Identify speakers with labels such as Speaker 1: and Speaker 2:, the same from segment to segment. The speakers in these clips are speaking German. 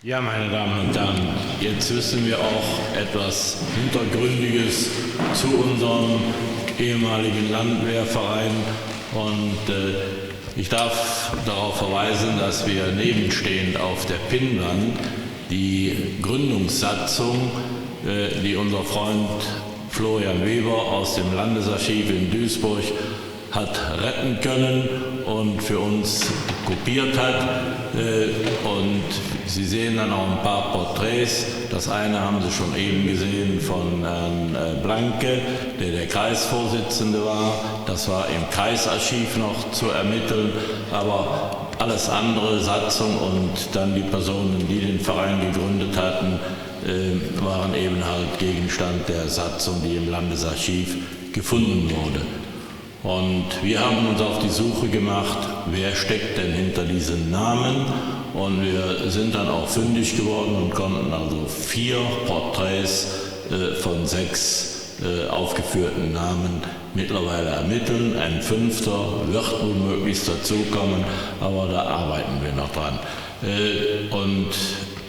Speaker 1: Ja, meine Damen und Herren, jetzt wissen wir auch etwas Hintergründiges zu unserem ehemaligen Landwehrverein und ich darf darauf verweisen, dass wir nebenstehend auf der Pinnwand die Gründungssatzung, die unser Freund Florian Weber aus dem Landesarchiv in Duisburg hat retten können und für uns kopiert hat. Und Sie sehen dann auch ein paar Porträts. Das eine haben Sie schon eben gesehen von Herrn Blanke, der Kreisvorsitzende war. Das war im Kreisarchiv noch zu ermitteln, aber alles andere, Satzung und dann die Personen, die den Verein gegründet hatten, waren eben halt Gegenstand der Satzung, die im Landesarchiv gefunden wurde. Und wir haben uns auf die Suche gemacht, wer steckt denn hinter diesen Namen, und wir sind dann auch fündig geworden und konnten also 4 Porträts von 6 aufgeführten Namen mittlerweile ermitteln. Ein 5. wird womöglich dazukommen, aber da arbeiten wir noch dran. Und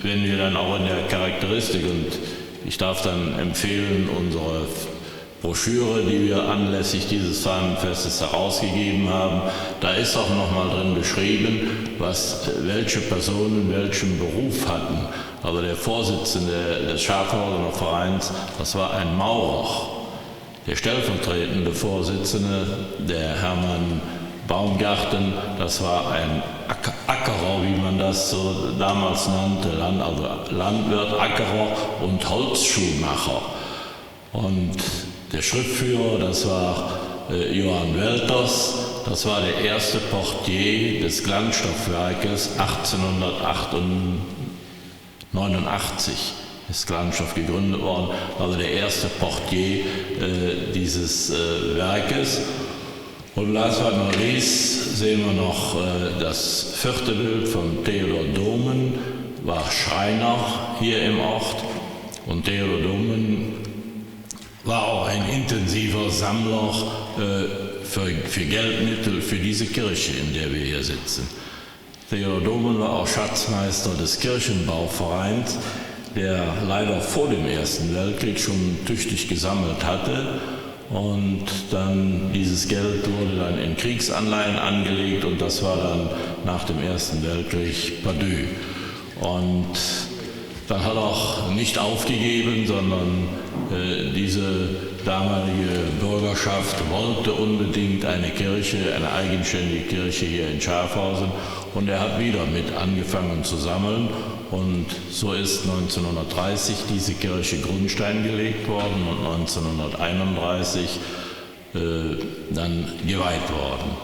Speaker 1: wenn wir dann auch in der Charakteristik, und ich darf dann empfehlen, unsere Broschüre, die wir anlässlich dieses Fahnenfestes herausgegeben haben, da ist auch nochmal drin beschrieben, welche Personen welchen Beruf hatten. Also der Vorsitzende des Schafhausener Vereins, das war ein Maurer. Der stellvertretende Vorsitzende, der Hermann Baumgarten, das war ein Ackerer, wie man das so damals nannte, also Landwirt, Ackerer und Holzschuhmacher. Und der Schriftführer, das war Johann Welters, das war der erste Portier des Glanzstoffwerkes 1889 ist Glanzstoff gegründet worden, also der erste Portier dieses Werkes. Und last but not least sehen wir noch das 4. Bild von Theodor Domen, war Schreiner hier im Ort, und Theodor Domen war auch ein intensiver Sammler für Geldmittel für diese Kirche, in der wir hier sitzen. Theodor Domen war auch Schatzmeister des Kirchenbauvereins, der leider vor dem Ersten Weltkrieg schon tüchtig gesammelt hatte. Und dann dieses Geld wurde dann in Kriegsanleihen angelegt, und das war dann nach dem Ersten Weltkrieg perdu. Und dann hat er auch nicht aufgegeben, sondern diese damalige Bürgerschaft wollte unbedingt eine Kirche, eine eigenständige Kirche hier in Schafhausen, und er hat wieder mit angefangen zu sammeln, und so ist 1930 diese Kirche Grundstein gelegt worden und 1931 dann geweiht worden.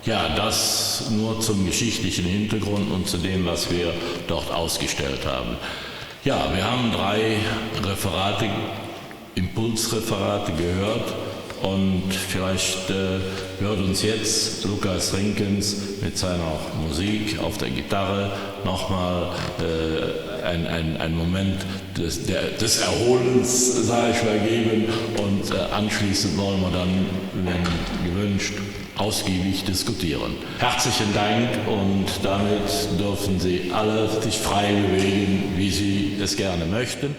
Speaker 1: Ja, das nur zum geschichtlichen Hintergrund und zu dem, was wir dort ausgestellt haben. Ja, wir haben 3 Referate, Impulsreferate gehört, und vielleicht hört uns jetzt Lukas Rinkens mit seiner Musik auf der Gitarre nochmal ein Moment des Erholens, sage ich mal, geben, und anschließend wollen wir dann, wenn gewünscht, ausgiebig diskutieren. Herzlichen Dank, und damit dürfen Sie alle sich frei bewegen, wie Sie es gerne möchten.